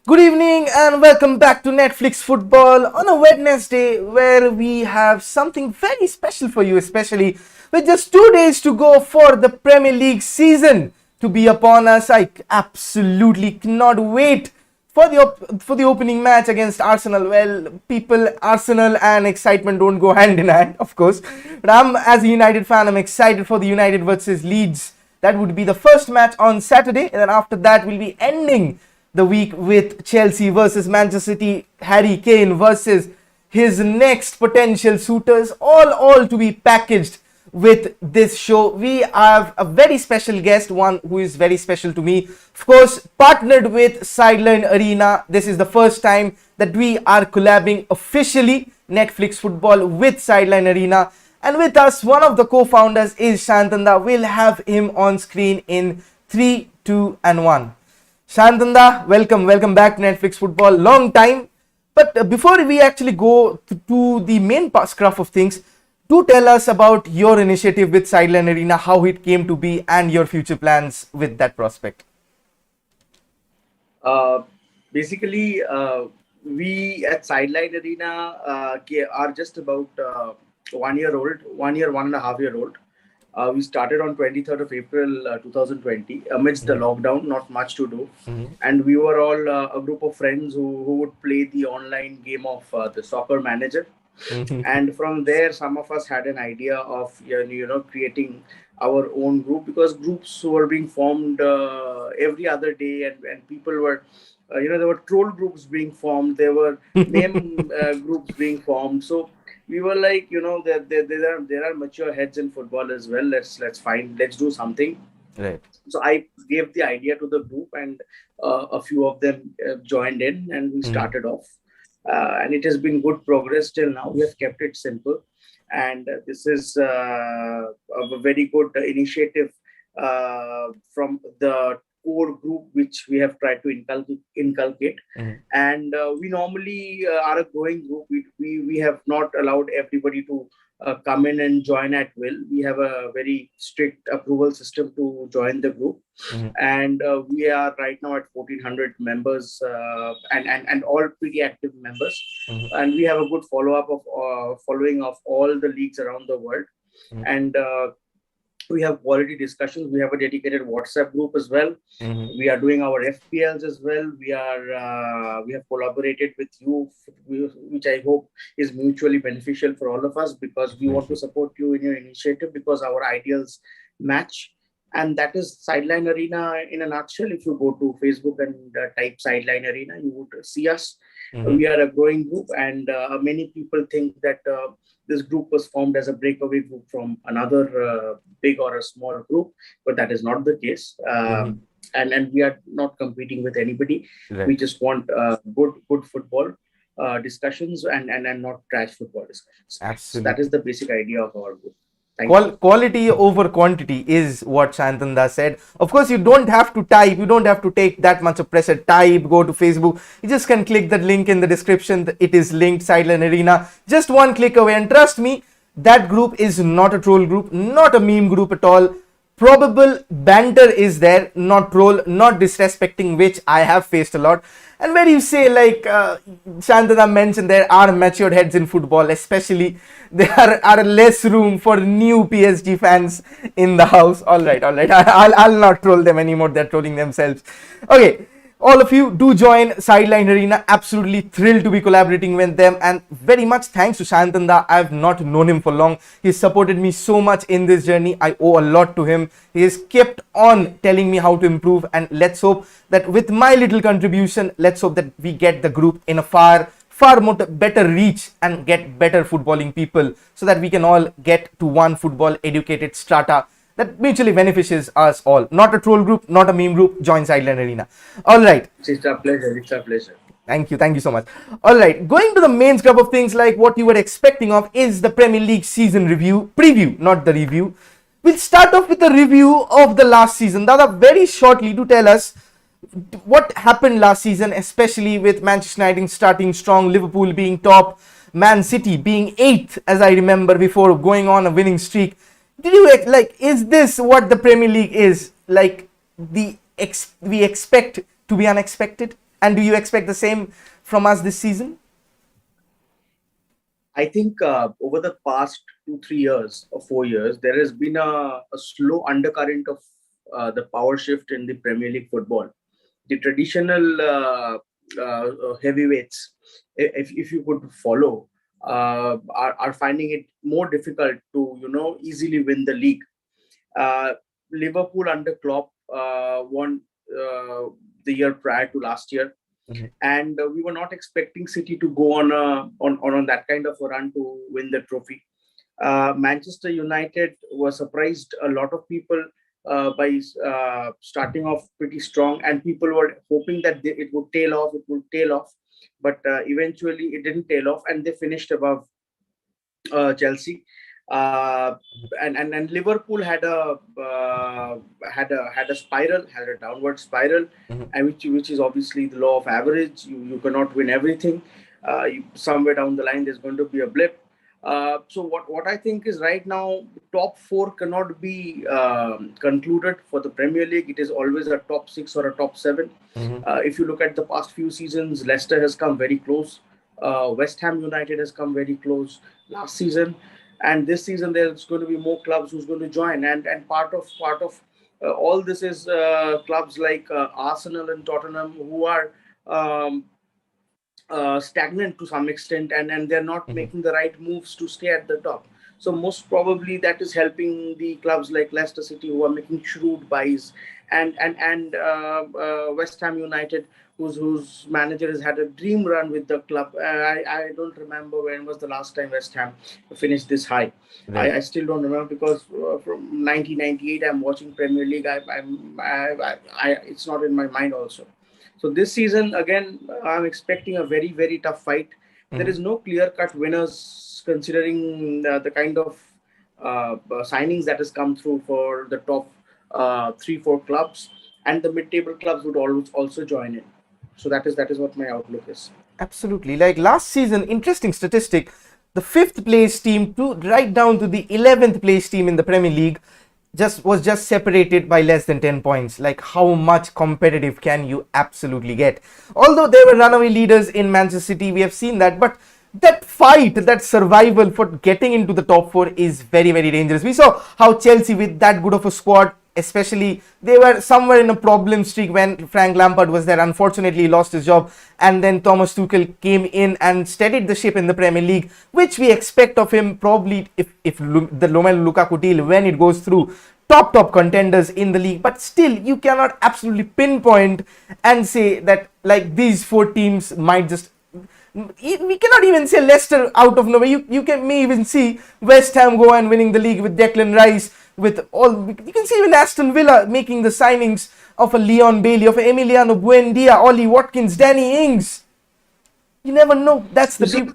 Good evening and welcome back to Netflix Football on a Wednesday where we have something very special for you, especially with just 2 days to go for the Premier League season to be upon us. I absolutely cannot wait for the opening match against Arsenal. Well, Arsenal and excitement don't go hand in hand, of course. But as a United fan, I'm excited for the United versus Leeds. That would be the first match on Saturday, and then after that we'll be ending the week with Chelsea versus Manchester City, Harry Kane versus his next potential suitors, all to be packaged with this show. We have a very special guest, one who is very special to me, of course, partnered with Sideline Arena. This is the first time that we are collabing officially, Netflix Football with Sideline Arena. And with us, one of the co-founders is Shantanda. We'll have him on screen in 3, 2 and 1. Shantanda, welcome back to Netflix Football. Long time. But before we actually go to the main scruff of things, do tell us about your initiative with Sideline Arena, how it came to be, and your future plans with that prospect. Basically, we at Sideline Arena are just about 1 year old, 1.5 year old. We started on 23rd of April 2020 amidst the lockdown, not much to do. And we were all a group of friends who would play the online game of the Soccer Manager. And from there, some of us had an idea of creating our own group, because groups were being formed every other day, and people were there were troll groups being formed, there were meme groups being formed. So we were like, there are mature heads in football as well. Let's do something. Right. So I gave the idea to the group, and a few of them joined in, and we started off. And it has been good progress till now. We have kept it simple, and this is a very good initiative from the core group, which we have tried to inculcate. And we normally are a growing group. We have not allowed everybody to come in and join at will. We have a very strict approval system to join the group. And we are right now at 1,400 members, and all pretty active members. And we have a good following of all the leagues around the world. And we have quality discussions. We have a dedicated WhatsApp group as well. We are doing our FPLs as well. We have collaborated with you, which I hope is mutually beneficial for all of us, because we want to support you in your initiative, because our ideals match. And that is Sideline Arena in a nutshell. If you go to Facebook and type Sideline Arena, you would see us. We are a growing group, and many people think that this group was formed as a breakaway group from another big or a small group, but that is not the case. And we are not competing with anybody. Right. We just want good football discussions and not trash football discussions. Absolutely. So that is the basic idea of our group. Quality over quantity is what Shantanda said. Of course, you don't have to type, you don't have to take that much of pressure. Type, go to Facebook, you just can click the link in the description. It is linked, Sideline Arena, just one click away. And trust me, that group is not a troll group, not a meme group at all. Probable banter is there, not troll, not disrespecting, which I have faced a lot. And where you say, like Shantana mentioned, there are matured heads in football, especially there are less room for new PSG fans in the house. All right. I'll not troll them anymore. They're trolling themselves. Okay. All of you do join Sideline Arena. Absolutely thrilled to be collaborating with them, and very much thanks to Shantanda. I've not known him for long. He's supported me so much in this journey. I owe a lot to him. He has kept on telling me how to improve, and let's hope that with my little contribution, let's hope that we get the group in a far more better reach and get better footballing people, so that we can all get to one football educated strata that mutually beneficiaries us all. Not a troll group, not a meme group. Join Sideline Arena. All right. It's a pleasure. Thank you so much. All right, going to the main scrub of things, like what you were expecting of is the Premier League season preview, not the review. We'll start off with a review of the last season. Dada, very shortly, to tell us what happened last season, especially with Manchester United starting strong, Liverpool being top, Man City being 8th, as I remember, before going on a winning streak. Did you is this what the Premier League is? Like, we expect to be unexpected? And do you expect the same from us this season? I think over the past 2-3 years or 4 years, there has been a slow undercurrent of the power shift in the Premier League football. The traditional heavyweights, if you could follow, are finding it more difficult to easily win the league. Uh, Liverpool under Klopp won the year prior to last year, and we were not expecting City to go on that kind of a run to win the trophy. Manchester United was surprised a lot of people by starting off pretty strong, and people were hoping that it would tail off, but eventually it didn't tail off, and they finished above Chelsea. Uh, and Liverpool had a downward spiral, and which is obviously the law of average. You cannot win everything. Somewhere down the line, there's going to be a blip. So what I think is right now, top four cannot be concluded for the Premier League. It is always a top six or a top seven. If you look at the past few seasons, Leicester has come very close. West Ham United has come very close last season, and this season there's going to be more clubs who's going to join. And part of all this is clubs like Arsenal and Tottenham, who are stagnant to some extent, and they're not making the right moves to stay at the top. So most probably that is helping the clubs like Leicester City, who are making shrewd buys, and West Ham United, whose manager has had a dream run with the club. I don't remember when was the last time West Ham finished this high. Right. I still don't remember, because from 1998 I'm watching Premier League. It's not in my mind also. So this season, again, I'm expecting a very, very tough fight. There is no clear-cut winners, considering the kind of signings that has come through for the top 3-4 clubs, and the mid-table clubs would always also join in. So that is what my outlook is. Absolutely. Like last season, interesting statistic, the 5th place team to right down to the 11th place team in the Premier League was just separated by less than 10 points. Like, how much competitive can you absolutely get? Although there were runaway leaders in Manchester City, we have seen that, but that fight, that survival for getting into the top 4 is very, very dangerous. We saw how Chelsea, with that good of a squad, especially, they were somewhere in a problem streak when Frank Lampard was there. Unfortunately, he lost his job, and then Thomas Tuchel came in and steadied the ship in the Premier League, which we expect of him probably, if the Romelu Lukaku deal, when it goes through, top contenders in the league. But still, you cannot absolutely pinpoint and say that like these 4 teams might just, we cannot even say Leicester out of nowhere. You may even see West Ham go and winning the league with Declan Rice, with all, you can see even Aston Villa making the signings of a Leon Bailey, of a Emiliano Buendia, Ollie Watkins, Danny Ings. You never know. That's the people.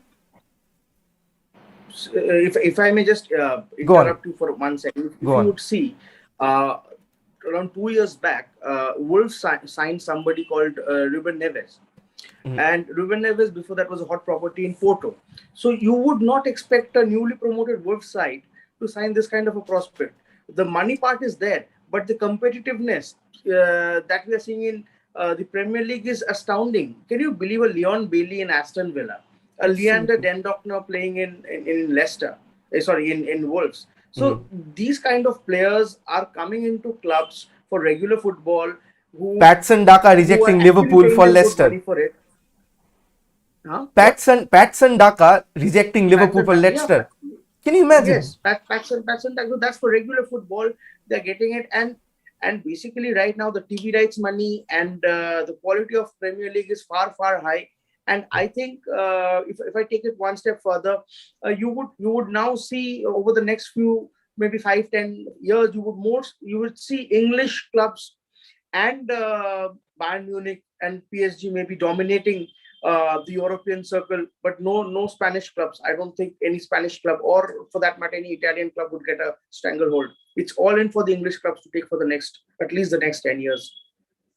If I may just interrupt you for 1 second. If you would see, around 2 years back, Wolves signed somebody called Ruben Neves. And Ruben Neves, before that, was a hot property in Porto. So you would not expect a newly promoted Wolves side to sign this kind of a prospect. The money part is there, but the competitiveness that we are seeing in the Premier League is astounding. Can you believe a Leon Bailey in Aston Villa? A Leander Dendonk now playing in Leicester, in Wolves. So these kind of players are coming into clubs for regular football. Patson Daka rejecting Liverpool for Leicester. Patson Daka rejecting Liverpool for Leicester. Yeah. Can you imagine? Yes, Patson Daka. That's for regular football. They're getting it, and basically right now the TV rights money and the quality of Premier League is far, far high. And I think if I take it one step further, you would now see over the next few, maybe 5-10 years, you would see English clubs and Bayern Munich and PSG maybe dominating the European circle, but no Spanish clubs. I don't think any Spanish club, or for that matter any Italian club, would get a stranglehold. It's all in for the English clubs to take for at least the next 10 years.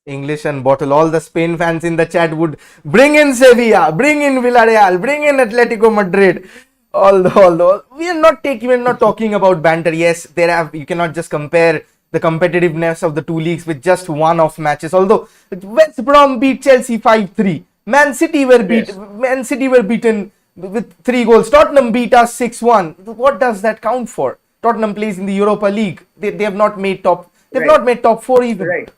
English and bottle. All the Spain fans in the chat would bring in Sevilla, bring in Villarreal, bring in Atletico Madrid. All we are not talking about banter. Yes, you cannot just compare the competitiveness of the two leagues with just one-off matches. Although West Brom beat Chelsea 5-3, Man City were beaten with 3 goals. Tottenham beat us 6-1. What does that count for? Tottenham plays in the Europa League. They have not made top. They've not made top 4 even. Right.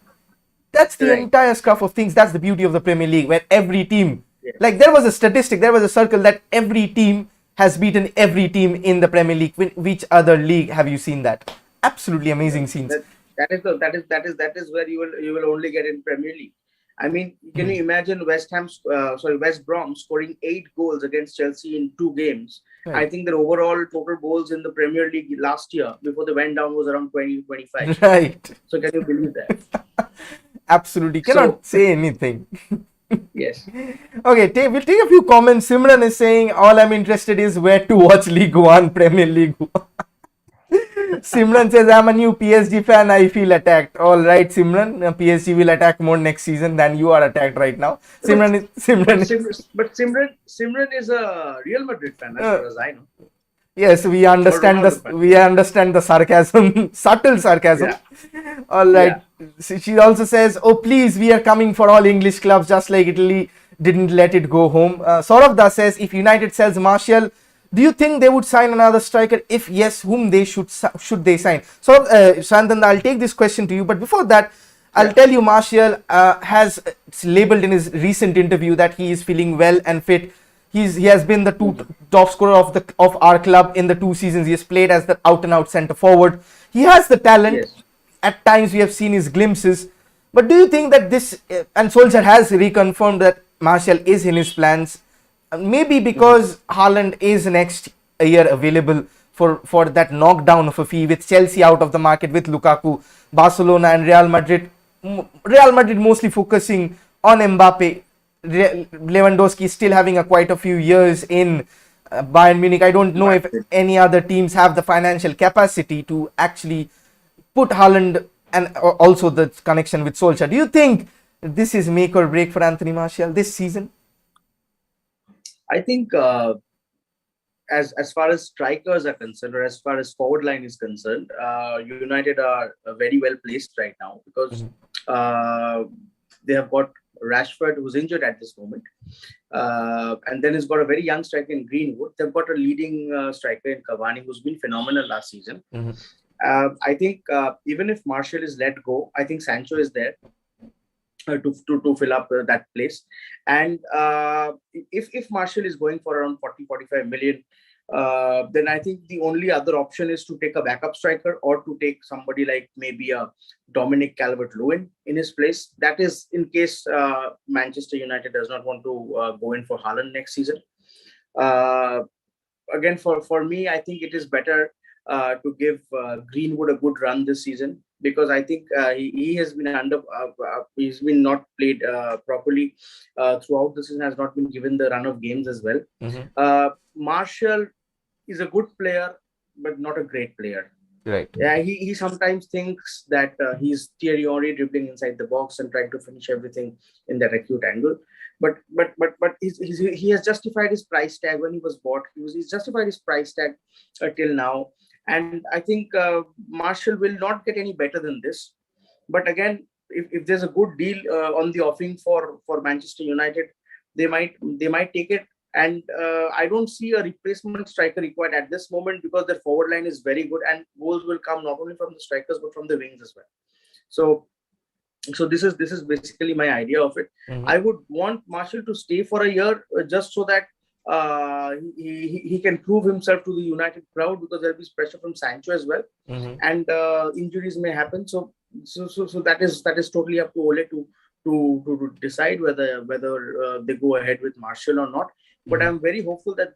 That's the entire scruff of things. That's the beauty of the Premier League, where every team, like there was a statistic, there was a circle that every team has beaten every team in the Premier League. Which other league have you seen that? Absolutely amazing scenes. That is where you will only get in Premier League. I mean, can you imagine West Brom scoring 8 goals against Chelsea in 2 games? Right. I think their overall total goals in the Premier League last year, before they went down, was around 20-25. Right. So can you believe that? Absolutely. Cannot say anything. Yes. Okay, we'll take a few comments. Simran is saying, all I'm interested is where to watch League One, Premier League One. Simran says, I'm a new PSG fan. I feel attacked. All right, Simran. PSG will attack more next season than you are attacked right now. Simran is a Real Madrid fan, as far as I know. Yes, we understand the sarcasm, subtle sarcasm. Yeah. All right. Yeah. She also says, oh, please, we are coming for all English clubs, just like Italy didn't let it go home. Saurav Das says, if United sells Martial, do you think they would sign another striker? If yes, whom they should they sign? So, Shantan, I'll take this question to you. But before that, I'll tell you, Martial has labeled in his recent interview that he is feeling well and fit. He has been the top scorer of our club in the 2 seasons. He has played as the out-and-out centre forward. He has the talent. Yes. At times, we have seen his glimpses. But do you think that this, and Solskjaer has reconfirmed that Martial is in his plans, maybe because Haaland is next year available for that knockdown of a fee, with Chelsea out of the market, with Lukaku, Barcelona and Real Madrid mostly focusing on Mbappe. Lewandowski is still having quite a few years in Bayern Munich. I don't know if any other teams have the financial capacity to actually put Haaland, and also the connection with Solskjaer. Do you think this is make or break for Anthony Martial this season? I think as far as strikers are concerned, or as far as forward line is concerned, United are very well placed right now, because they have got Rashford, who's injured at this moment, and then he's got a very young striker in Greenwood. They've got a leading striker in Cavani, who's been phenomenal last season. I think even if Martial is let go, I think Sancho is there to fill up that place. And if Martial is going for around 40-45 million, then I think the only other option is to take a backup striker, or to take somebody like maybe a Dominic Calvert-Lewin in his place. That is in case Manchester United does not want to go in for Haaland next season. Again, for me, I think it is better to give Greenwood a good run this season, because I think he has been he's been not played properly throughout the season, has not been given the run of games as well. Martial is a good player, but not a great player. Right. Yeah, he sometimes thinks that he's Thierry Henry dribbling inside the box and trying to finish everything in that acute angle. But he has justified his price tag when he was bought. He's justified his price tag till now. And I think Martial will not get any better than this. But again, if there's a good deal on the offing for Manchester United, they might take it. And I don't see a replacement striker required at this moment, because their forward line is very good, and goals will come not only from the strikers but from the wings as well. So this is basically my idea of it. I would want Martial to stay for a year, just so that he can prove himself to the United crowd, because there will be pressure from Sancho as well, and injuries may happen. So that is totally up to Ole to decide whether they go ahead with Martial or not. But I'm very hopeful that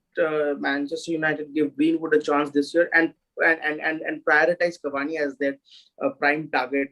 Manchester United give Greenwood a chance this year, and prioritize Cavani as their prime target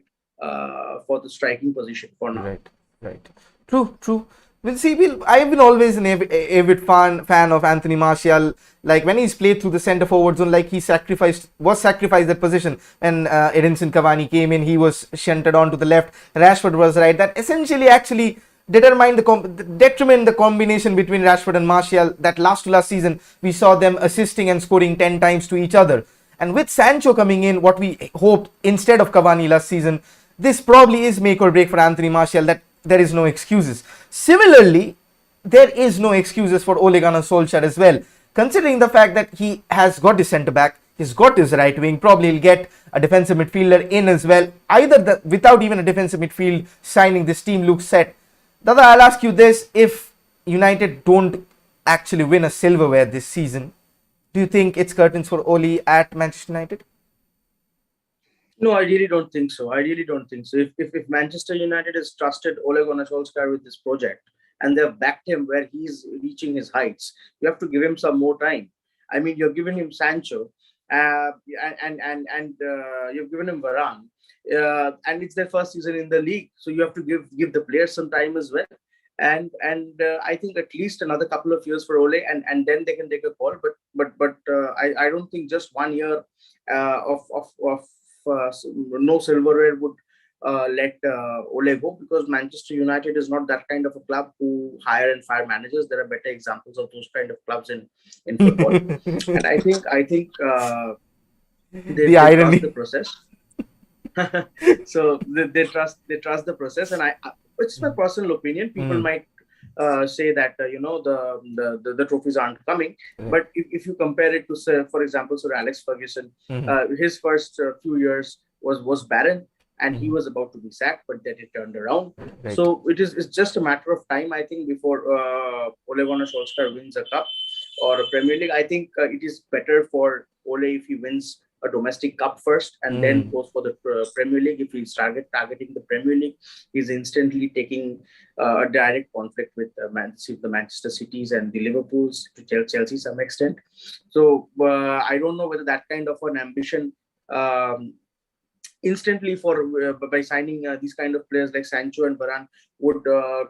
for the striking position for now. Right. True. We'll see. I've been always an avid fan of Anthony Martial. Like when he's played through the centre forward zone, like he sacrificed that position. When Edinson Cavani came in, he was shunted on to the left. Rashford was right. That essentially actually determined the combination between Rashford and Martial. That last season, we saw them assisting and scoring 10 times to each other. And with Sancho coming in, what we hoped instead of Cavani last season, this probably is make or break for Anthony Martial, that there is no excuses. Similarly, there is no excuses for Ole Gunnar Solskjaer as well, considering the fact that he has got his centre back, he's got his right wing, probably he'll get a defensive midfielder in as well. Without even a defensive midfield signing, this team looks set. Dada, I'll ask you this: if United don't actually win a silverware this season, do you think it's curtains for Ole at Manchester United? No, I really don't think so. I really don't think so. If Manchester United has trusted Ole Gunnar Solskjaer with this project and they've backed him where he's reaching his heights, you have to give him some more time. I mean, you're giving him Sancho, and you've given him Varane, and it's their first season in the league, so you have to give the players some time as well. And I think at least another couple of years for Ole, and then they can take a call. But I don't think just 1 year of no silverware would let Ole go, because Manchester United is not that kind of a club who hire and fire managers. There are better examples of those kind of clubs in football, and I think they irony. trust the process. So they trust the process, and it's my personal opinion. People might say that the trophies aren't coming, but if you compare it to, say, for example, Sir Alex Ferguson, his first few years was barren, and he was about to be sacked, but then it turned around. Right. So it's just a matter of time, I think, before Ole Gunnar Solskjaer wins a cup or a Premier League. I think it is better for Ole if he wins a domestic cup first and then goes for the Premier League. If he's targeting the Premier League, he's instantly taking a direct conflict with the Manchester Cities and the Liverpools, to Chelsea some extent. So I don't know whether that kind of an ambition instantly by signing these kind of players like Sancho and Varane would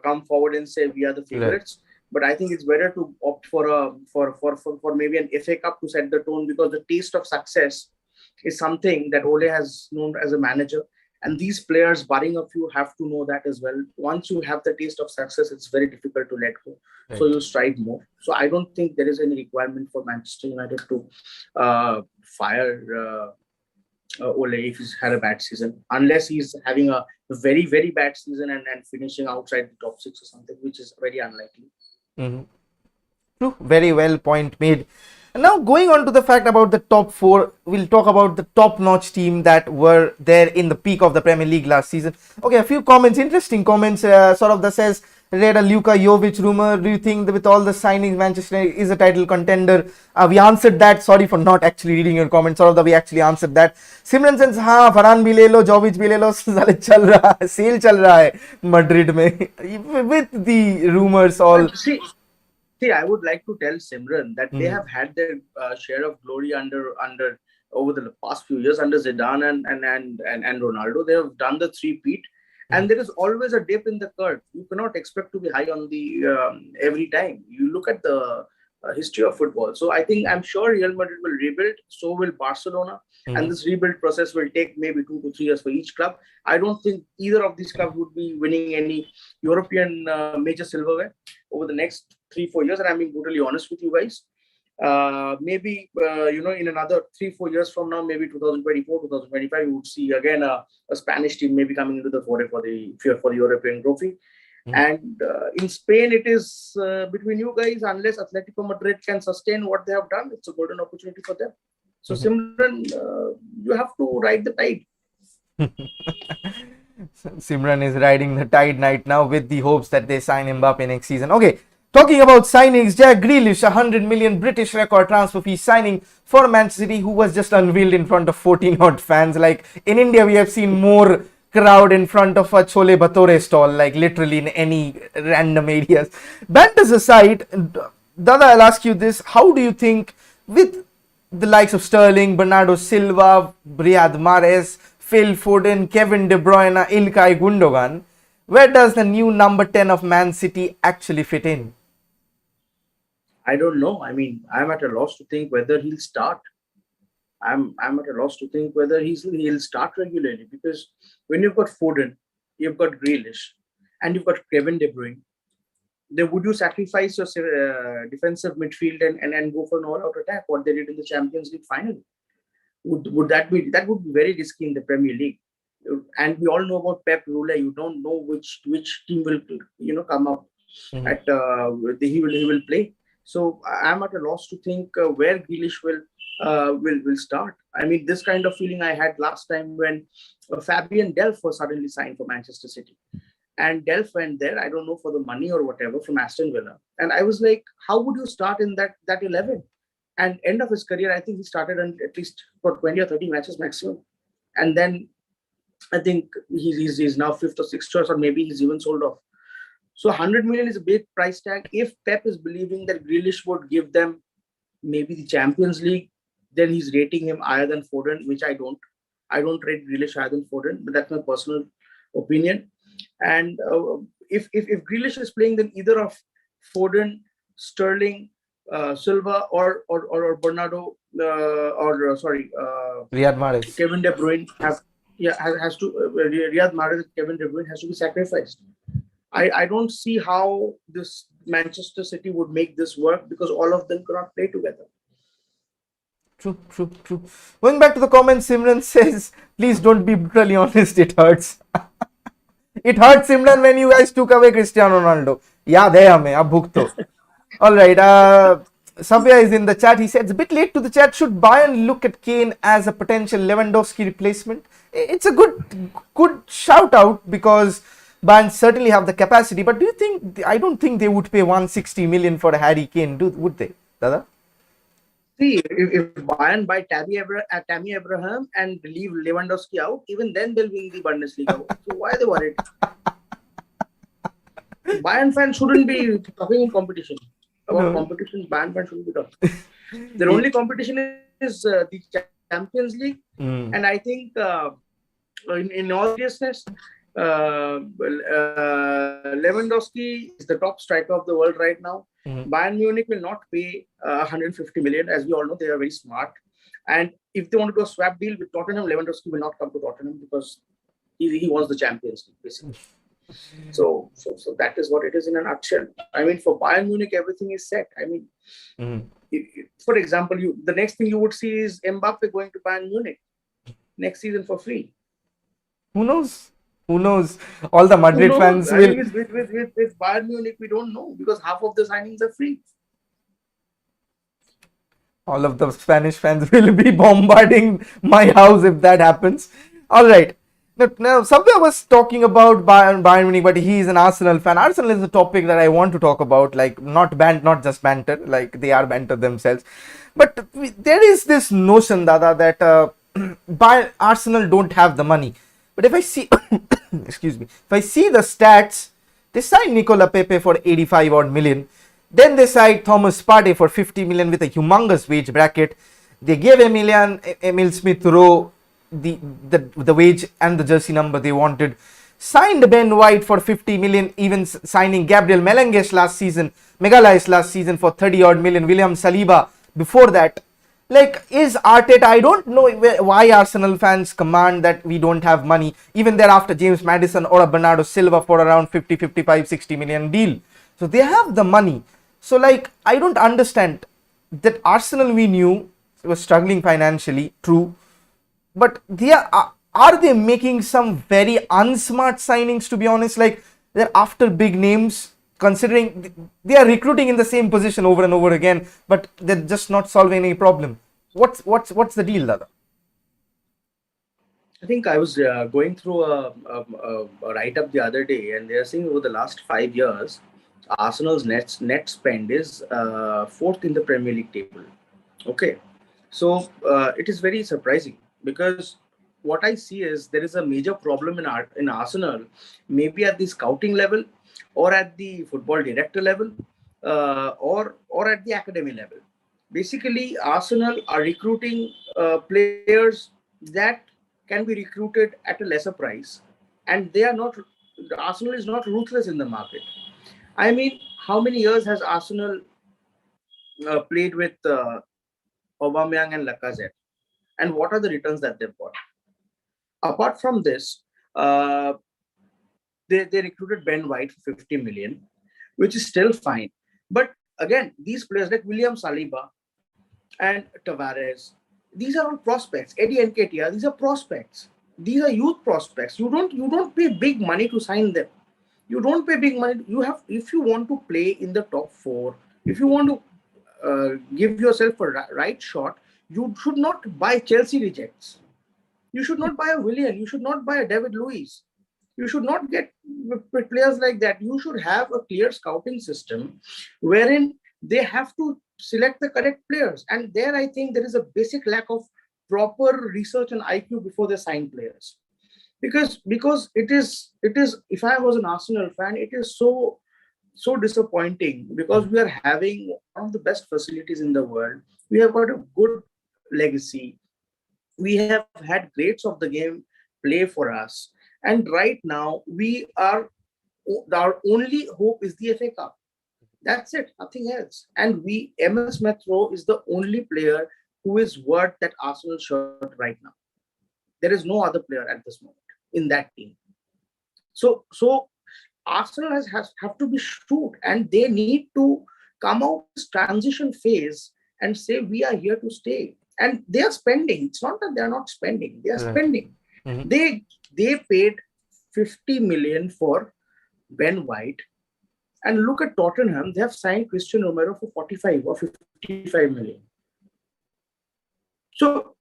come forward and say we are the favorites. Right. But I think it's better to opt for maybe an FA Cup to set the tone, because the taste of success is something that Ole has known as a manager, and these players, barring a few, have to know that as well. Once you have the taste of success, it's very difficult to let go. Right. So you strive more. So I don't think there is any requirement for Manchester United to fire Ole if he's had a bad season, unless he's having a very, very bad season and finishing outside the top 6 or something, which is very unlikely. Mm-hmm. True, very well point made. And now going on to the fact about the top 4, we'll talk about the top-notch team that were there in the peak of the Premier League last season. Okay, a few comments, interesting comments. Sort of that says, read a Luka Jovic rumor. Do you think that with all the signings, Manchester United is a title contender? We answered that. Sorry for not actually reading your comments. Sort of that we actually answered that. Simran says, हाँ, Varane भी ले लो, Jovic भी ले लो, साले चल रहा है, cell चल रहा है Madrid में. With the rumors all. See, I would like to tell Simran that they have had their share of glory over the past few years under Zidane and Ronaldo. They have done the three-peat, and there is always a dip in the curve. You cannot expect to be high on the every time. You look at the history of football. So I'm sure Real Madrid will rebuild. So will Barcelona, and this rebuild process will take maybe 2 to 3 years for each club. I don't think either of these clubs would be winning any European major silverware over the next 3-4 years, and I'm being brutally honest with you guys. Maybe in another 3-4 years from now, maybe 2024, 2025, you would see again a Spanish team maybe coming into the fore for the European trophy. And in Spain, it is between you guys. Unless Atletico Madrid can sustain what they have done, it's a golden opportunity for them. So Simran, you have to ride the tide. Simran is riding the tide right now with the hopes that they sign Mbappe next season. Okay. Talking about signings, Jack Grealish, 100 million British record transfer fee signing for Manchester City, who was just unveiled in front of 14-odd fans. Like in India, we have seen more crowd in front of a Chole Bhature stall, like literally in any random areas. Banters aside, Dada, I'll ask you this. How do you think, with the likes of Sterling, Bernardo Silva, Riyad Mahrez, Phil Foden, Kevin De Bruyne, Ilkay Gundogan, where does the new number 10 of Man City actually fit in? I don't know. I mean, I'm at a loss to think whether he'll start. I'm at a loss to think whether he'll start regularly, because when you've got Foden, you've got Grealish, and you've got Kevin De Bruyne, then would you sacrifice your defensive midfield and go for an all-out attack, what they did in the Champions League final? Would that would be very risky in the Premier League. And we all know about Pep Rule. You don't know which team will come up Mhm. at he will play. So I'm at a loss to think where Grealish will start. I mean, this kind of feeling I had last time when Fabian Delph was suddenly signed for Manchester City, and Delph went there. I don't know, for the money or whatever, from Aston Villa, and I was like, how would you start in that 11? And end of his career, I think he started on at least for 20 or 30 matches maximum, and then I think he's now fifth or sixth choice, or maybe he's even sold off. So 100 million is a big price tag. If Pep is believing that Grealish would give them maybe the Champions League, then he's rating him higher than Foden, which I don't. I don't rate Grealish higher than Foden, but that's my personal opinion. And if Grealish is playing, then either of Foden, Sterling, Silva, or Bernardo, Riyad Mahrez. Kevin De Bruyne has to Riyad Mahrez, Kevin De Bruyne has to be sacrificed. I don't see how this Manchester City would make this work, because all of them cannot play together. True. Going back to the comments, Simran says, please don't be brutally honest, it hurts. It hurts, Simran, when you guys took away Cristiano Ronaldo. Yaad hai hame, ab bhugto. Alright, Savya is in the chat. He said, it's a bit late to the chat. Should Bayern look at Kane as a potential Lewandowski replacement? It's a good shout out, because Bayern certainly have the capacity. But I don't think they would pay 160 million for Harry Kane, would they, Dada? See, if Bayern buy Tammy Abraham and leave Lewandowski out, even then they'll win the Bundesliga. So why are they worried? Bayern fans shouldn't be talking in competition. About competition, Bayern fans shouldn't be talking. Their only competition is the Champions League. And I think, in all seriousness, Lewandowski is the top striker of the world right now. Bayern Munich will not pay 150 million. As we all know, they are very smart. And if they want to do a swap deal with Tottenham, Lewandowski will not come to Tottenham, because he wants the Champions League, basically. So that is what it is in a nutshell. I mean, for Bayern Munich, everything is set. I mean, for example, the next thing you would see is Mbappe going to Bayern Munich next season for free. Who knows? All the Madrid fans will. I mean, with Bayern Munich, we don't know, because half of the signings are free. All of the Spanish fans will be bombarding my house if that happens. All right. Now, Sabya was talking about Bayern Munich, but he is an Arsenal fan. Arsenal is a topic that I want to talk about, like not just banter, like they are banter themselves. But there is this notion, Dada, that Arsenal don't have the money. But if I see, excuse me, if I see the stats, they signed Nicola Pepe for 85 odd million. Then they signed Thomas Partey for 50 million with a humongous wage bracket. They gave Emil Smith Rowe the wage and the jersey number they wanted. Signed Ben White for 50 million, even signing Gabriel Magalhaes last season for 30 odd million. William Saliba before that. Like, is Arteta, I don't know why Arsenal fans command that we don't have money. Even thereafter, James Maddison or a Bernardo Silva for around 50, 55, 60 million deal. So they have the money. So like, I don't understand that Arsenal, we knew was struggling financially, true. But are they making some very unsmart signings, to be honest? Like, they're after big names, considering they are recruiting in the same position over and over again, but they're just not solving any problem. What's the deal, Dada? I think I was going through a write-up the other day, and they are saying over the last 5 years, Arsenal's net spend is fourth in the Premier League table. Okay, so it is very surprising, because what I see is there is a major problem in Arsenal, maybe at the scouting level, or at the football director level, or at the academy level. Basically, Arsenal are recruiting players that can be recruited at a lesser price, and Arsenal is not ruthless in the market. I mean, how many years has Arsenal played with Aubameyang and Lacazette, and what are the returns that they've got? Apart from this, they recruited Ben White for 50 million, which is still fine. But again, these players like William Saliba and Tavares These are all prospects. Eddie Nketiah, these are prospects. These are youth prospects. You don't pay big money to sign them. You don't pay big money. You have, if you want to play in the top four, if you want to give yourself a right shot, you should not buy Chelsea rejects. You should not buy a Willian. You should not buy a David Luiz. You should not get with players like that. You should have a clear scouting system wherein they have to select the correct players. And there, I think there is a basic lack of proper research and IQ before they sign players. Because it is if I was an Arsenal fan, it is so disappointing, because we are having one of the best facilities in the world. We have got a good legacy. We have had greats of the game play for us, and right now we are, our only hope is the FA Cup. That's it, nothing else. And MS Metro is the only player who is worth that Arsenal shirt right now. There is no other player at this moment in that team. So Arsenal has have to be shrewd, and they need to come out this transition phase and say we are here to stay. And they are spending. It's not that they are not spending. They are spending. Mm-hmm. They paid 50 million for Ben White, and look at Tottenham. They have signed Christian Romero for 45 or 55 million. So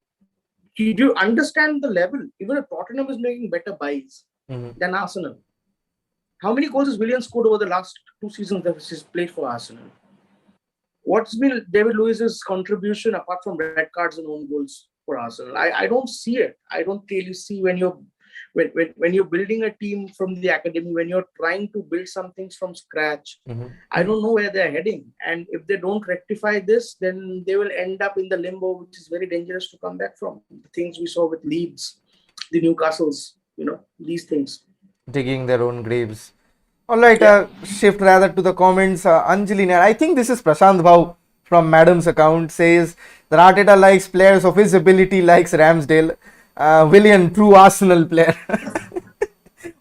do you understand the level? Even if Tottenham is making better buys than Arsenal. How many goals has Willian scored over the last 2 seasons that he's played for Arsenal? What's been David Luiz's contribution apart from red cards and own goals for Arsenal? I don't see it. I don't really see when you're building a team from the academy, when you're trying to build some things from scratch. I don't know where they're heading. And if they don't rectify this, then they will end up in the limbo, which is very dangerous to come back from. The things we saw with Leeds, the Newcastles, these things. Digging their own graves. All right, shift rather to the comments. Anjali, I think this is Prashant Bhau from Madam's account, says that Arteta likes players of his ability, likes Ramsdale. Willian, true Arsenal player.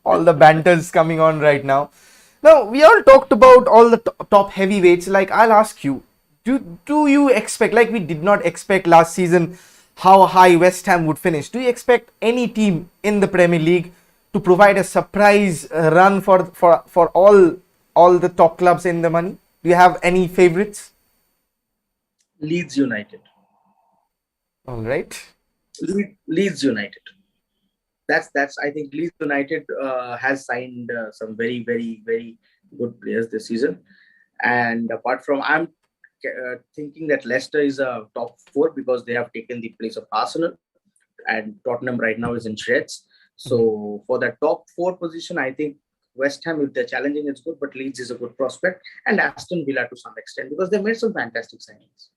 All the banters coming on right now. Now, we all talked about all the top heavyweights. Like, I'll ask you, do you expect, like we did not expect last season how high West Ham would finish. Do you expect any team in the Premier League to provide a surprise run for all the top clubs in the money? Do you have any favorites? Leeds United. All right. Leeds United. That's. I think Leeds United has signed some very, very, very good players this season. And apart from, I'm thinking that Leicester is a top 4 because they have taken the place of Arsenal, and Tottenham right now is in shreds. So for that top 4 position, I think West Ham, if they're challenging, it's good, but Leeds is a good prospect, and Aston Villa to some extent because they made some fantastic signings.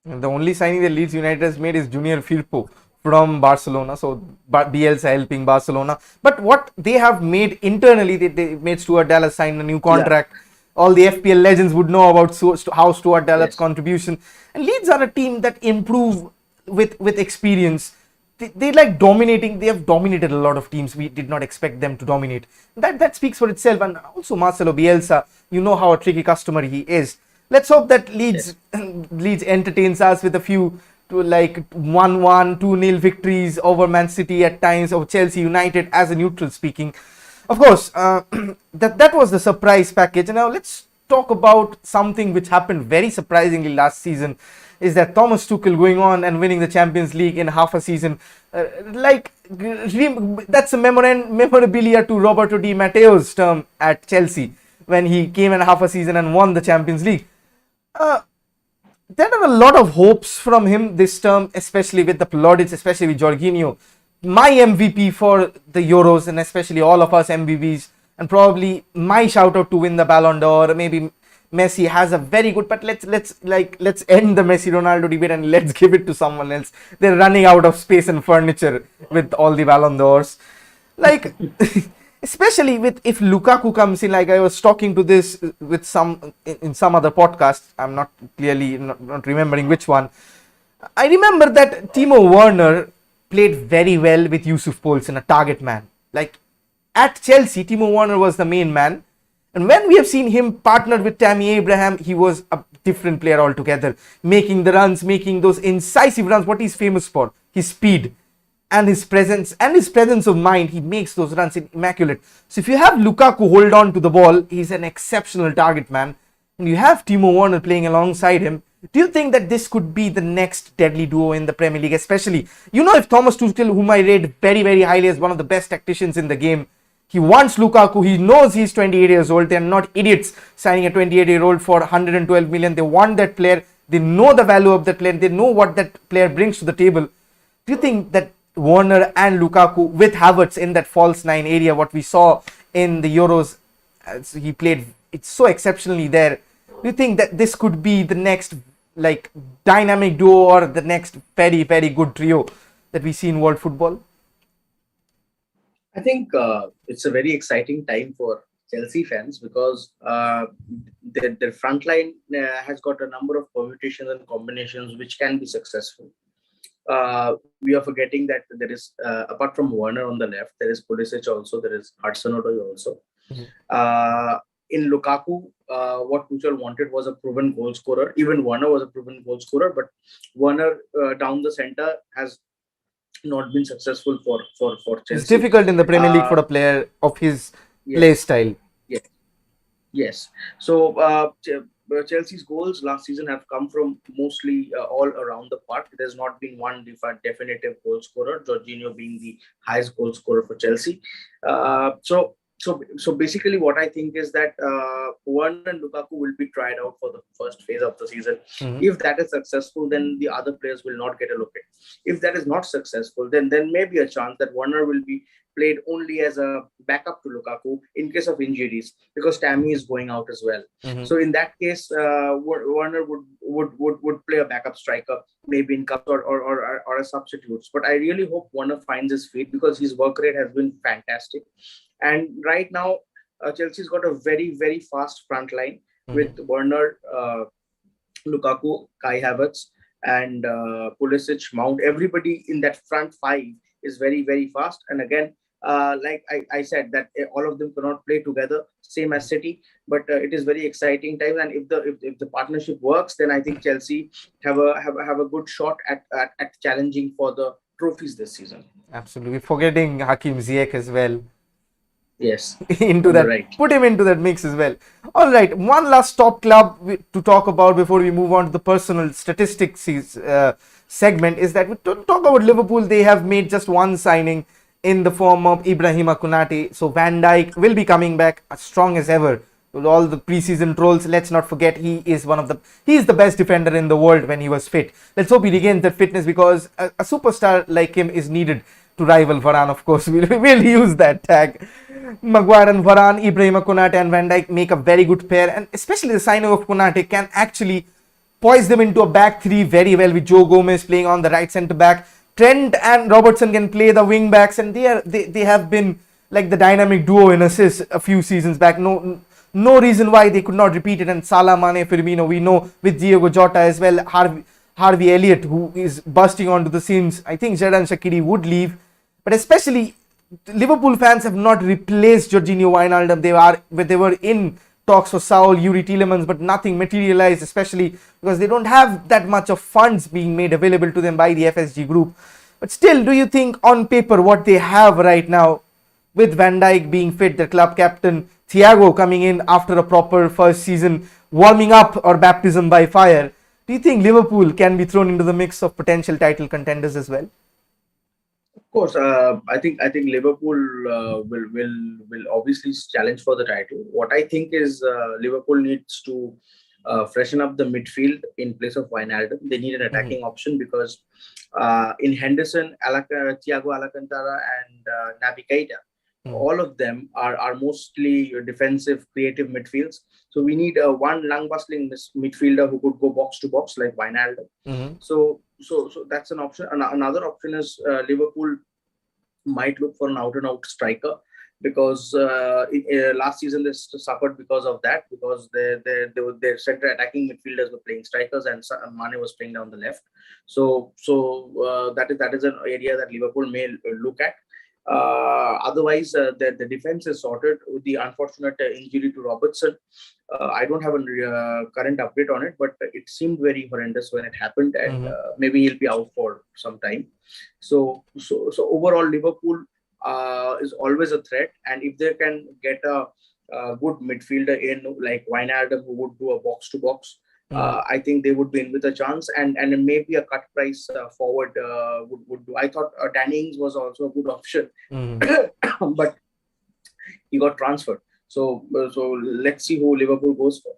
And the only signing that Leeds United has made is Junior Firpo from Barcelona. So Bielsa helping Barcelona. But what they have made internally, they made Stuart Dallas sign a new contract. Yeah. All the FPL legends would know about how Stuart Dallas' contribution. And Leeds are a team that improve with experience. They like dominating. They have dominated a lot of teams. We did not expect them to dominate. That speaks for itself. And also Marcelo Bielsa, you know how a tricky customer he is. Let's hope that Leeds entertains us with a few 1-1, 2-0 victories over Man City at times, or Chelsea United as a neutral speaking. Of course, that was the surprise package. And now let's talk about something which happened very surprisingly last season, is that Thomas Tuchel going on and winning the Champions League in half a season. That's a memorabilia to Roberto Di Matteo's term at Chelsea when he came in half a season and won the Champions League. There are a lot of hopes from him this term, especially with the plaudits, especially with Jorginho. My MVP for the Euros, and especially all of us MVPs, and probably my shout out to win the Ballon d'Or. Maybe Messi has a very good, but let's end the Messi Ronaldo debate and let's give it to someone else. They're running out of space and furniture with all the Ballon d'Ors. Like, especially if Lukaku comes in, like I was talking to this with in some other podcast. I'm not remembering which one. I remember that Timo Werner played very well with Yusuf Poulsen, a target man. Like at Chelsea, Timo Werner was the main man. And when we have seen him partnered with Tammy Abraham, he was a different player altogether, making the runs, making those incisive runs. What he's famous for, his speed and his presence of mind. He makes those runs immaculate. So if you have Lukaku hold on to the ball, he's an exceptional target man, and you have Timo Werner playing alongside him. Do you think that this could be the next deadly duo in the Premier League? Especially, if Thomas Tuchel, whom I rate very, very highly as one of the best tacticians in the game, he wants Lukaku. He knows he's 28 years old. They're not idiots signing a 28-year-old for 112 million. They want that player. They know the value of that player. They know what that player brings to the table. Do you think that Werner and Lukaku with Havertz in that false nine area, what we saw in the Euros, as he played it's so exceptionally there, do you think that this could be the next dynamic duo or the next very, very good trio that we see in world football? I think it's a very exciting time for Chelsea fans because their front line has got a number of permutations and combinations which can be successful. We are forgetting that there is, apart from Werner on the left, there is Pulisic also, there is Hudson-Odoi also. In Lukaku, what Tuchel wanted was a proven goal scorer. Even Werner was a proven goal scorer, but Werner down the center has not been successful for Chelsea. It's difficult in the Premier League for a player of his play style. Yes. So Chelsea's goals last season have come from mostly all around the park. There's not been one definitive goal scorer, Jorginho being the highest goal scorer for Chelsea. So basically what I think is that Werner and Lukaku will be tried out for the first phase of the season. If that is successful, then the other players will not get a look at. If that is not successful, then there may be a chance that Werner will be played only as a backup to Lukaku in case of injuries, because Tammy is going out as well. So in that case, Werner would play a backup striker, maybe in cups or a substitutes. But I really hope Werner finds his feet because his work rate has been fantastic. And right now, Chelsea's got a very, very fast front line with Werner, Lukaku, Kai Havertz, and Pulisic, Mount. Everybody in that front five is very, very fast. And again, like I said, that all of them cannot play together, same as City. But it is very exciting time. And if the partnership works, then I think Chelsea have a good shot at challenging for the trophies this season. Absolutely, forgetting Hakim Ziyech as well. Yes, into that, right. Put him into that mix as well. All right, one last top club to talk about before we move on to the personal statistics segment is that we talk about Liverpool. They have made just one signing in the form of Ibrahima Konate. So Van Dijk will be coming back as strong as ever with all the preseason trolls. Let's not forget he is the best defender in the world when he was fit. Let's hope he regains that fitness because a superstar like him is needed to rival Varane. Of course, we'll use that tag. Maguire and Varane, Ibrahima Konate and Van Dijk make a very good pair, and especially the signing of Konate can actually poise them into a back three very well, with Joe Gomez playing on the right centre back. Trent and Robertson can play the wing backs, and they have been like the dynamic duo in assists a few seasons back. No reason why they could not repeat it. And Salah, Mane, Firmino, we know with Diego Jota as well, Harvey Elliott, who is bursting onto the scenes. I think Xherdan Shaqiri would leave, but especially Liverpool fans have not replaced Jorginho Wijnaldum. They were in talks for Saul, Yuri Tielemans, but nothing materialized, especially because they don't have that much of funds being made available to them by the FSG group. But still, do you think on paper what they have right now, with Van Dijk being fit, the club captain, Thiago coming in after a proper first season, warming up or baptism by fire, do you think Liverpool can be thrown into the mix of potential title contenders as well? Of course, I think Liverpool will obviously challenge for the title. What I think is Liverpool needs to freshen up the midfield in place of Wijnaldum. They need an attacking option because in Henderson, Thiago Alcantara and Naby Keita, all of them are mostly defensive, creative midfields. So we need one long-bustling midfielder who could go box to box like Wijnaldum. So that's an option. Another option is Liverpool might look for an out-and-out striker because last season they suffered because of that, because their center attacking midfielders were playing strikers and Mane was playing down the left. So that is an area that Liverpool may look at. Otherwise, the defense is sorted with the unfortunate injury to Robertson. I don't have a current update on it, but it seemed very horrendous when it happened, and maybe he'll be out for some time. So overall, Liverpool is always a threat, and if they can get a good midfielder in like Wijnaldum, who would do a box to box, I think they would be in with a chance, and maybe a cut price forward would do. I thought Danny Ings was also a good option, but he got transferred. So let's see who Liverpool goes for.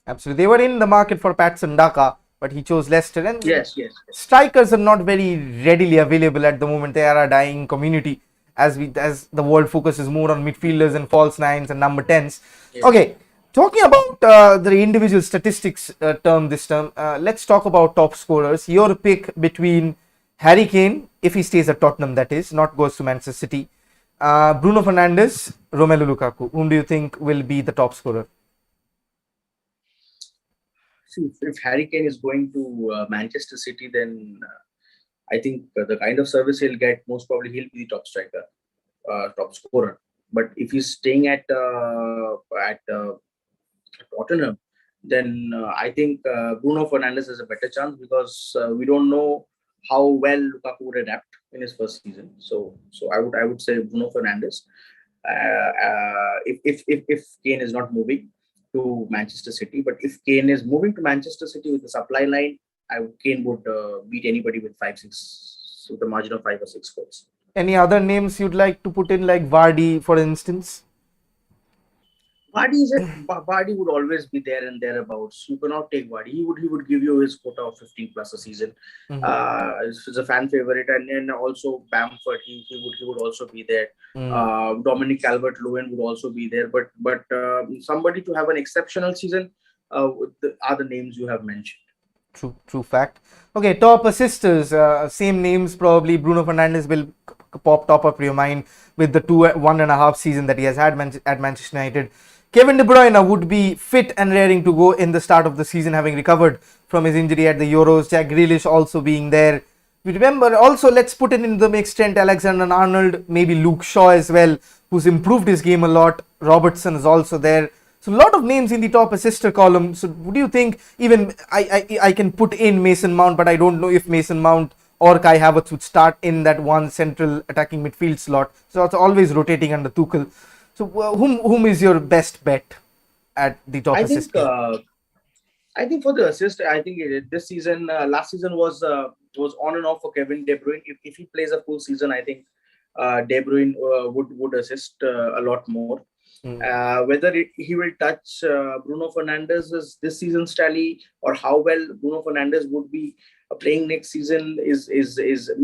Absolutely, they were in the market for Patson Daka, but he chose Leicester. And yes. strikers are not very readily available at the moment. They are a dying community as the world focuses more on midfielders and false nines and number 10s. Yes. Okay. Talking about the individual statistics this term, let's talk about top scorers. Your pick between Harry Kane, if he stays at Tottenham, that is, not goes to Manchester City, Bruno Fernandes, Romelu Lukaku. Whom do you think will be the top scorer? See, if Harry Kane is going to Manchester City, then I think the kind of service he'll get, most probably he'll be the top striker, top scorer. But if he's staying at Tottenham, then I think Bruno Fernandes has a better chance, because we don't know how well Lukaku would adapt in his first season. So I would say Bruno Fernandes. If Kane is not moving to Manchester City, but if Kane is moving to Manchester City with the supply line, Kane would beat anybody with 5-6, with a margin of 5 or 6 goals. Any other names you'd like to put in, like Vardy, for instance? Vardy would always be there and thereabouts. You cannot take Vardy. He would give you his quota of 15 plus a season. He's a fan favorite, and also Bamford. He would also be there. Dominic Calvert-Lewin would also be there. But somebody to have an exceptional season are the names you have mentioned. True fact. Okay, top assisters. Same names probably. Bruno Fernandes will pop top of your mind with the 1.5 season that he has had at Manchester United. Kevin De Bruyne would be fit and raring to go in the start of the season, having recovered from his injury at the Euros. Jack Grealish also being there. We remember also, let's put it in the mix, Trent Alexander-Arnold, maybe Luke Shaw as well, who's improved his game a lot. Robertson is also there. So a lot of names in the top assister column. So would you think, even I can put in Mason Mount, but I don't know if Mason Mount or Kai Havertz would start in that one central attacking midfield slot. So it's always rotating under Tuchel. So whom is your best bet at the top assist? I think for the assist, I think this season, last season was on and off for Kevin De Bruyne. If he plays a full season, I think De Bruyne would assist a lot more. Whether he will touch Bruno Fernandes' this season's tally, or how well Bruno Fernandes would be playing next season is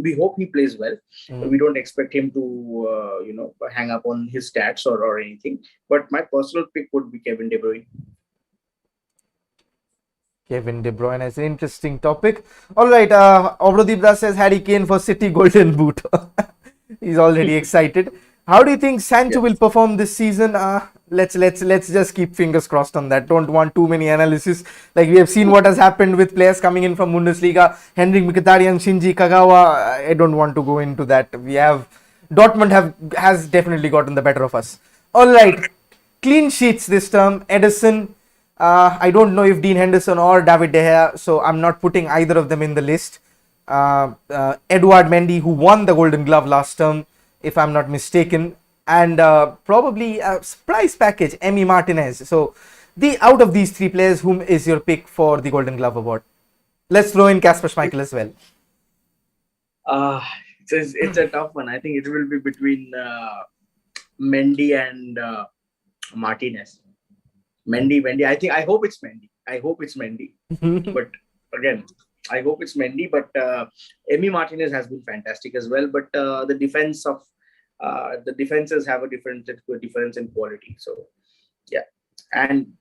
we hope he plays well. We don't expect him to hang up on his stats or anything. But my personal pick would be Kevin De Bruyne. Kevin De Bruyne is an interesting topic. All right, Obrodibra says Harry Kane for City Golden Boot. He's already excited. How do you think Sancho will perform this season? Let's just keep fingers crossed on that. Don't want too many analysis. Like, we have seen what has happened with players coming in from Bundesliga. Henrik Mkhitaryan, Shinji Kagawa. I don't want to go into that. Dortmund has definitely gotten the better of us. All right, clean sheets this term. Ederson. I don't know if Dean Henderson or David De Gea, so I'm not putting either of them in the list. Edouard Mendy, who won the Golden Glove last term, if I'm not mistaken, and probably a surprise package, Emi Martinez. So, out of these three players, whom is your pick for the Golden Glove award? Let's throw in Kasper Schmeichel as well. It's a tough one. I think it will be between Mendy and Martinez. Mendy. I hope it's Mendy. But again, I hope it's Mendy. But Emi Martinez has been fantastic as well. But the defenses have a difference in quality. So yeah, and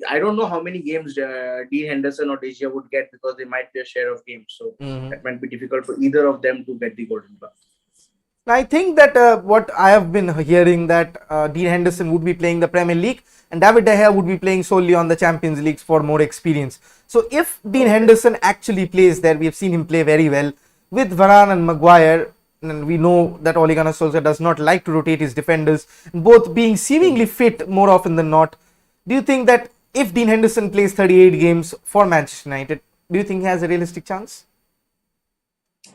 I don't know how many games Dean Henderson or De Gea would get, because they might be a share of games. So that might be difficult for either of them to get the Golden Glove. I think that what I have been hearing, that Dean Henderson would be playing the Premier League and David De Gea would be playing solely on the Champions League for more experience. So if Dean Henderson actually plays there, we have seen him play very well with Varane and Maguire. and we know that Ole Gunnar Solskjaer does not like to rotate his defenders, both being seemingly fit more often than not. Do you think that if Dean Henderson plays 38 games for Manchester United, do you think he has a realistic chance?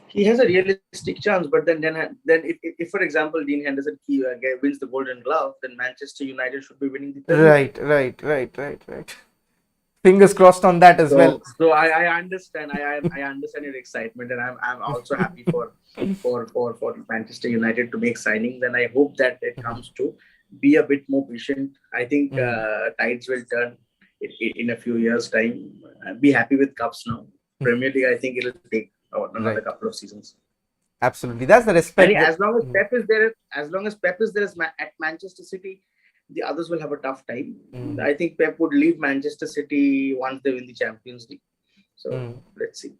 He has a realistic chance, but then if for example Dean Henderson wins the Golden Glove, then Manchester United should be winning the Premier League. Right. Fingers crossed on that as well. So I understand. I understand your excitement, and I'm also happy for Manchester United to make signings, and I hope that it comes to be a bit more patient. I think tides will turn in a few years' time. Be happy with cups now. Premier League, I think it'll take another couple of seasons. Absolutely, that's the respect. As long as Pep is there, at Manchester City, the others will have a tough time. I think Pep would leave Manchester City once they win the Champions League. So let's see.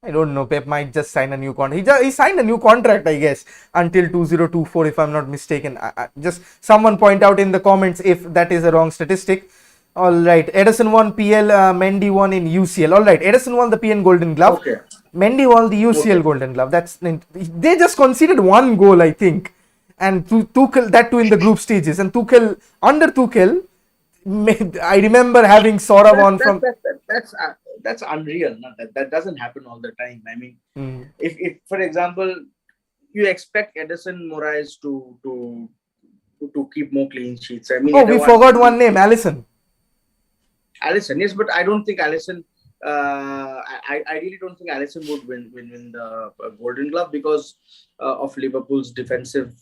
I don't know. Pep might just sign a new contract. He signed a new contract, I guess, until 2024, if I'm not mistaken. Just someone point out in the comments if that is a wrong statistic. All right. Ederson won PL, Mendy won in UCL. All right. Ederson won the PN Golden Glove. Okay. Mendy won the UCL Golden Glove. They just conceded one goal, I think. And Tuchel, that too in the group stages. And under Tuchel, I remember having Sorav from... That's unreal. That doesn't happen all the time. I mean, if for example, you expect Ederson Moraes to keep more clean sheets. I mean, we forgot one name, Alisson. Alisson, yes, but I don't think Alisson. I really don't think Alisson would win the Golden Glove because of Liverpool's defensive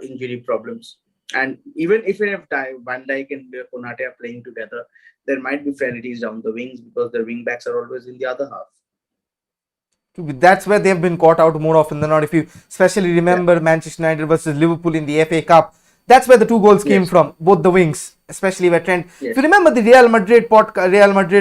injury problems. And even if Van Dijk and Konate are playing together, there might be frailties down the wings because the wing backs are always in the other half. That's where they've been caught out more often than not. If you especially remember Manchester United versus Liverpool in the FA Cup, that's where the two goals came from, both the wings, especially where Trent. If you remember the Real Madrid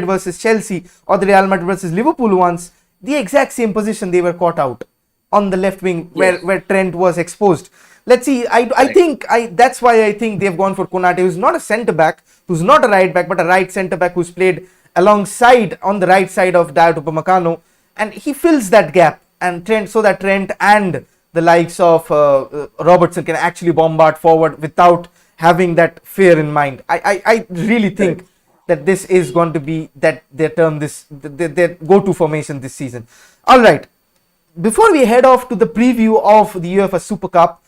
versus Chelsea or the Real Madrid versus Liverpool ones, the exact same position they were caught out on the left wing where Trent was exposed. Let's see. I think that's why I think they've gone for Konate, who's not a centre back, who's not a right back, but a right centre back who's played alongside on the right side of Dayot Upamecano, and he fills that gap. And Trent and the likes of Robertson can actually bombard forward without having that fear in mind. I really think that this is going to be their go-to formation this season. All right. Before we head off to the preview of the UEFA Super Cup,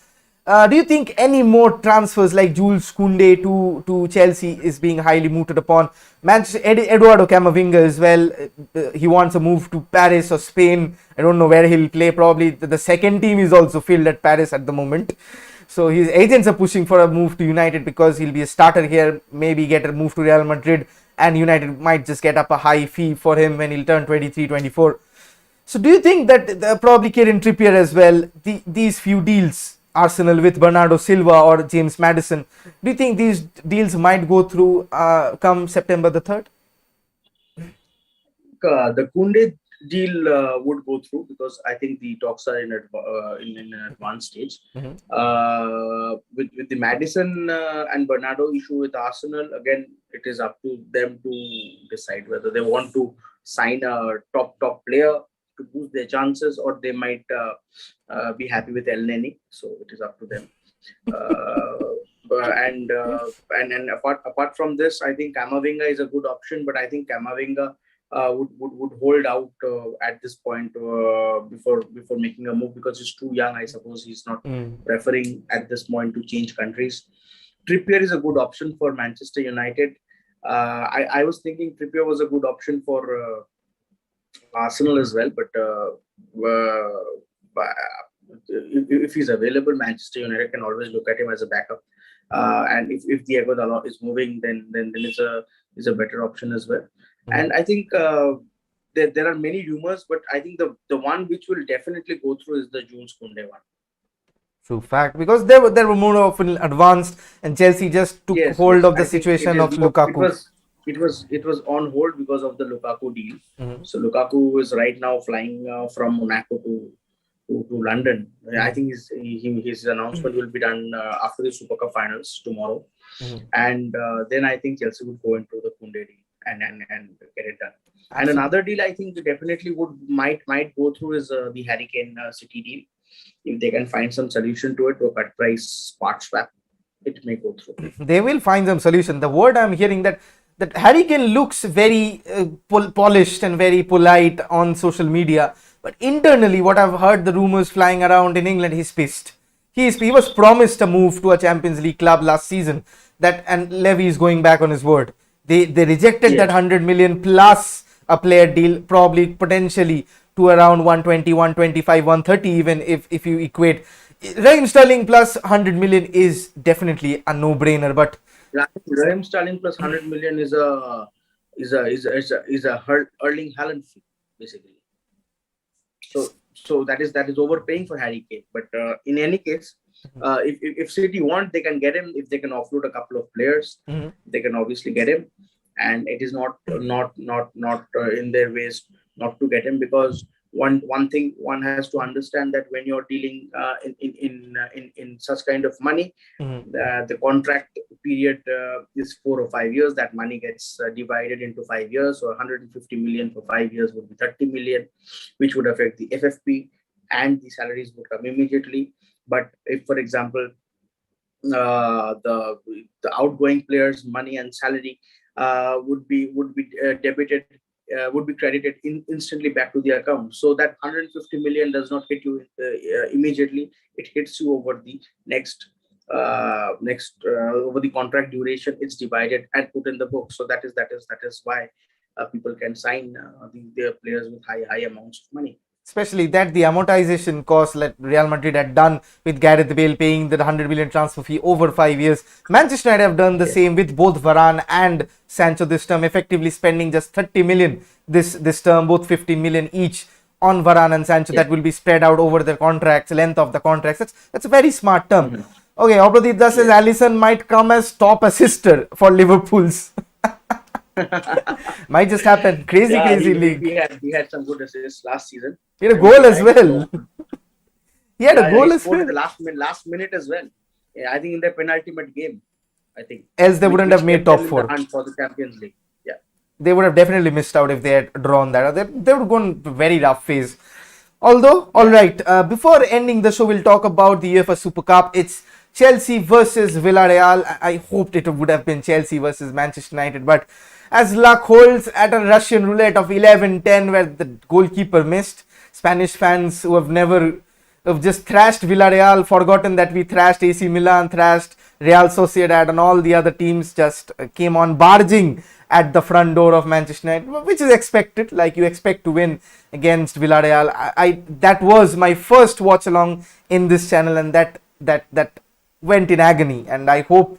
do you think any more transfers like Jules Koundé to Chelsea is being highly mooted upon? Eduardo Camavinga as well. He wants a move to Paris or Spain. I don't know where he'll play. Probably the second team is also filled at Paris at the moment. So his agents are pushing for a move to United because he'll be a starter here. Maybe get a move to Real Madrid, and United might just get up a high fee for him when he'll turn 23, 24. So do you think that probably Kieran Trippier as well, these few deals, Arsenal with Bernardo Silva or James Maddison, do you think these deals might go through come September the 3rd? The Koundé deal would go through because I think the talks are in an advanced stage. With the Maddison and Bernardo issue with Arsenal, again, it is up to them to decide whether they want to sign a top player to boost their chances, or they might be happy with El Neni. So it is up to them. And apart from this, I think Camavinga is a good option, but I think Camavinga would hold out at this point before making a move because he's too young. I suppose he's not preferring at this point to change countries. Trippier is a good option for Manchester United. I was thinking Trippier was a good option for Arsenal as well, but if he's available, Manchester United can always look at him as a backup. And if Diego Dalot is moving, then it's a better option as well. And I think there are many rumors, but I think the one which will definitely go through is the Jules Koundé one. True fact, because they were more often advanced, and Chelsea just took hold of the situation of Lukaku. It was on hold because of the Lukaku deal. So Lukaku is right now flying from Monaco to London. I think his announcement will be done after the Super Cup finals tomorrow, and then I think Chelsea would go into the Koundé deal and get it done. And another deal I think definitely might go through is the Harry Kane City deal. if they can find some solution to it, to a cut price part swap, it may go through. They will find some solution. The word I'm hearing that Harry Kane looks very polished and very polite on social media, but internally, what I've heard the rumors flying around in England, he's pissed. He was promised a move to a Champions League club last season, and Levy is going back on his word. They rejected that 100 million plus a player deal, probably potentially to around 120, 125, 130, even if you equate. Raheem Sterling plus 100 million is definitely a no-brainer, but Raheem Sterling plus 100 million is a Erling Haaland fee, basically. So that is overpaying for Harry Kane. But in any case, if City want, they can get him. If they can offload a couple of players, they can obviously get him. And it is not in their ways not to get him, because one thing one has to understand, that when you're dealing in such kind of money, the contract period is 4 or 5 years. That money gets divided into 5 years. So 150 million for 5 years would be 30 million, which would affect the FFP, and the salaries would come immediately. But if, for example, the outgoing players' money and salary would be debited, would be credited instantly back to the account. So that 150 million does not hit you immediately. It hits you over the next over the contract duration. It's divided and put in the book. So that is why people can sign their players with high amounts of money. Especially that the amortization cost that Real Madrid had done with Gareth Bale paying the 100 million transfer fee over 5 years. Manchester United have done the same with both Varane and Sancho this term, effectively spending just 30 million this term, both 15 million each on Varane and Sancho. That will be spread out over the contracts, length of the contracts. That's a very smart term. Okay, Obradita says Alisson might come as top assister for Liverpool's. Might just happen. Crazy league. He had some good assists last season. He had a goal as well. He had a goal as well. The last minute as well. Yeah, I think in the penultimate game. I think. Else they wouldn't have made top 4 for the Champions League. Yeah. They would have definitely missed out if they had drawn that. They would have gone very rough phase. Although, all right. Before ending the show, we'll talk about the UEFA Super Cup. It's Chelsea versus Villarreal. I hoped it would have been Chelsea versus Manchester United, but as luck holds, at a Russian roulette of 11-10 where the goalkeeper missed, Spanish fans who have just thrashed Villarreal, forgotten that we thrashed AC Milan, thrashed Real Sociedad, and all the other teams just came on barging at the front door of Manchester United, which is expected. Like, you expect to win against Villarreal. That was my first watch along in this channel, and that went in agony. And I hope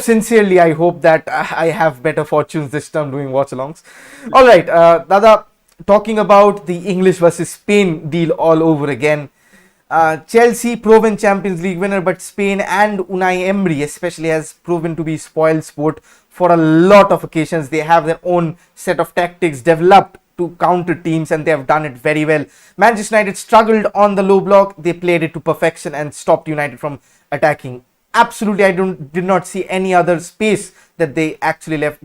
sincerely that I have better fortunes this time doing watch alongs. All right, Dada, talking about the English versus Spain deal all over again. Chelsea, proven Champions League winner, but Spain and Unai Emery especially has proven to be spoiled sport for a lot of occasions. They have their own set of tactics developed to counter teams, and they have done it very well. Manchester United struggled on the low block. They played it to perfection and stopped United from attacking. Absolutely, I did not see any other space that they actually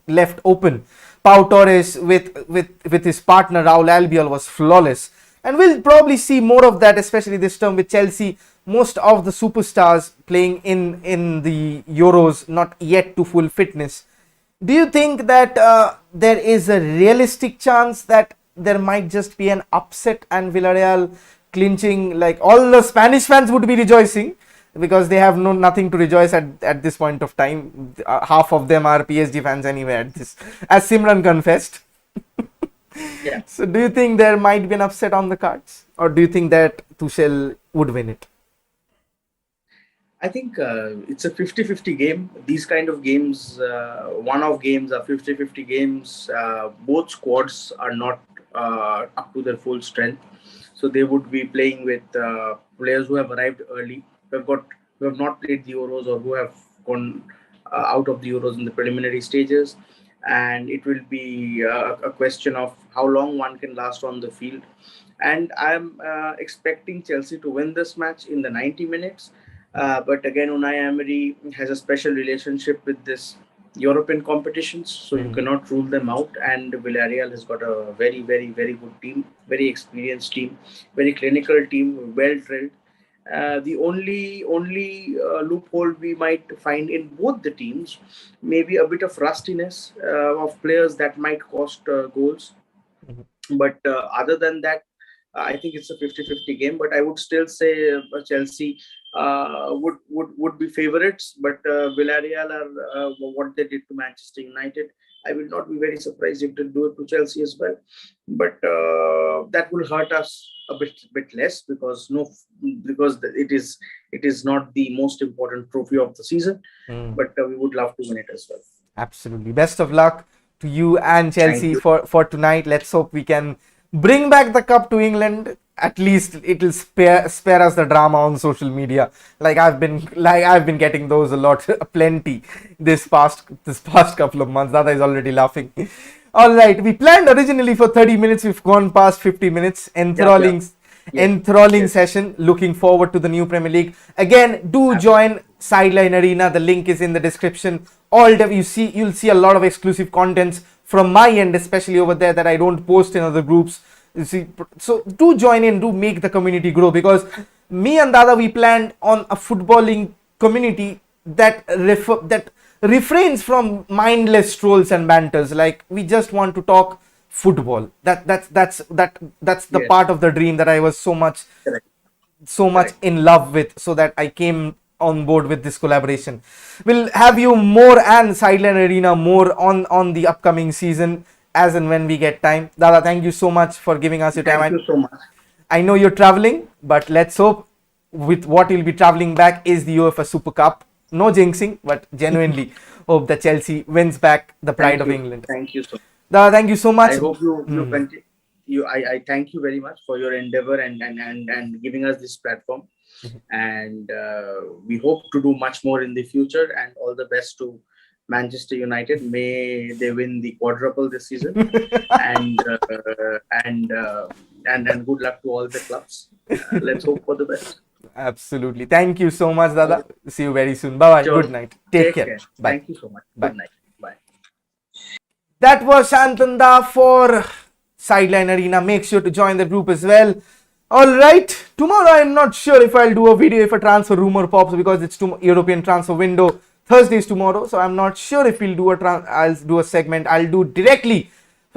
left open. Pau Torres with his partner Raul Albiol was flawless, and we'll probably see more of that, especially this term with Chelsea. Most of the superstars playing in the Euros, not yet to full fitness. Do you think that there is a realistic chance that there might just be an upset and Villarreal clinching? Like, all the Spanish fans would be rejoicing, because they have nothing to rejoice at this point of time. Half of them are PSG fans anyway at this, as Simran confessed. Yeah. So do you think there might be an upset on the cards, or do you think that Tuchel would win it? I think it's a 50-50 game. These kind of games, one-off games are 50-50 games. Both squads are not up to their full strength. So they would be playing with players who have arrived early, who have not played the Euros, or who have gone out of the Euros in the preliminary stages. And it will be a question of how long one can last on the field. And I'm expecting Chelsea to win this match in the 90 minutes. But again, Unai Emery has a special relationship with this European competitions, so you cannot rule them out. And Villarreal has got a very, very, very good team, very experienced team, very clinical team, well drilled. The only loophole we might find in both the teams, maybe a bit of rustiness of players that might cost goals. But other than that, I think it's a 50-50 game. But I would still say Chelsea would be favorites. But Villarreal are what they did to Manchester United. I will not be very surprised if they do it to Chelsea as well. But that will hurt us a bit less, because it is not the most important trophy of the season. But we would love to win it as well. Absolutely. Best of luck to you and Chelsea you. for tonight. Let's hope we can bring back the cup to England. At least it will spare us the drama on social media. I've been getting those a lot, plenty this past couple of months. Dada is already laughing. All right, we planned originally for 30 minutes. We've gone past 50 minutes. Enthralling session. Looking forward to the new Premier League. Again, do join Sideline Arena. The link is in the description. You'll see a lot of exclusive contents from my end, especially over there, that I don't post in other groups. You see, so do join in, do make the community grow, because me and Dada, we planned on a footballing community that refrains from mindless trolls and banters. We just want to talk football. That's the part of the dream that I was so much in love with, so that I came on board with this collaboration. We'll have you more and Sideline Arena more on the upcoming season, as and when we get time. Dada, thank you so much for giving us your time. Thank you so much. I know you're traveling, but let's hope with what you'll be traveling back is the UEFA Super Cup. No jinxing, but genuinely hope that Chelsea wins back the pride of England. Thank you so much. Dada, thank you so much. I hope you continue. I thank you very much for your endeavor and giving us this platform. And we hope to do much more in the future, and all the best to Manchester United. May they win the quadruple this season. and good luck to all the clubs. Let's hope for the best. Absolutely. Thank you so much, Dada. See you very soon. Bye bye. Sure. Good night. Take care. Bye. Thank you so much. Bye. Good night. Bye. That was Shantanda for Sideline Arena. Make sure to join the group as well. Alright, tomorrow I'm not sure if I'll do a video if a transfer rumor pops, because it's European transfer window. Thursday is tomorrow, so I'm not sure if we'll do I'll do a segment. I'll do directly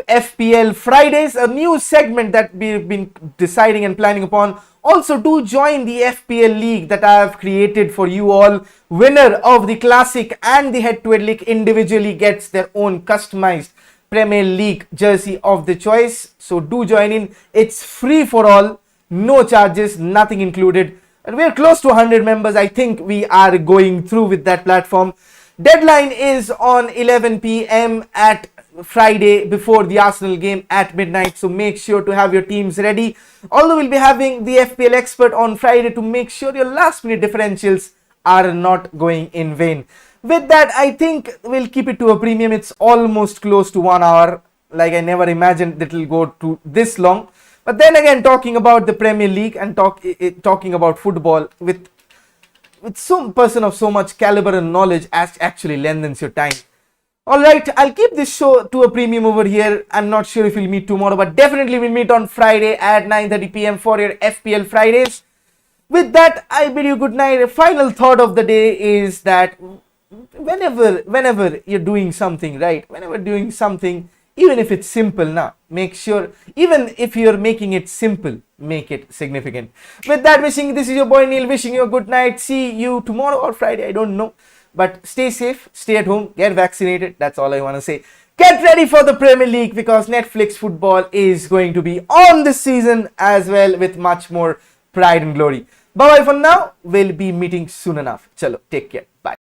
FPL Fridays, a new segment that we've been deciding and planning upon. Also, do join the FPL League that I have created for you all. Winner of the Classic and the Head-to-Head League individually gets their own customized Premier League jersey of the choice. So do join in. It's free for all. No charges, nothing included. And we're close to 100 members. I think we are going through with that platform. Deadline is on 11 p.m. at Friday before the Arsenal game at midnight. So make sure to have your teams ready. Although we'll be having the FPL expert on Friday to make sure your last minute differentials are not going in vain. With that, I think we'll keep it to a premium. It's almost close to 1 hour. I never imagined that it'll go to this long. But then again, talking about the Premier League and talking about football with some person of so much caliber and knowledge actually lengthens your time. Alright, I'll keep this show to a premium over here. I'm not sure if we'll meet tomorrow, but definitely we'll meet on Friday at 9:30 p.m. for your FPL Fridays. With that, I bid you good night. A final thought of the day is that whenever you're doing something, right? Whenever doing something, even if it's simple, make sure, even if you're making it simple, make it significant. With that, this is your boy Neil wishing you a good night. See you tomorrow or Friday, I don't know. But stay safe, stay at home, get vaccinated. That's all I want to say. Get ready for the Premier League, because Netflix football is going to be on this season as well, with much more pride and glory. Bye bye for now. We'll be meeting soon enough. Chalo, take care. Bye.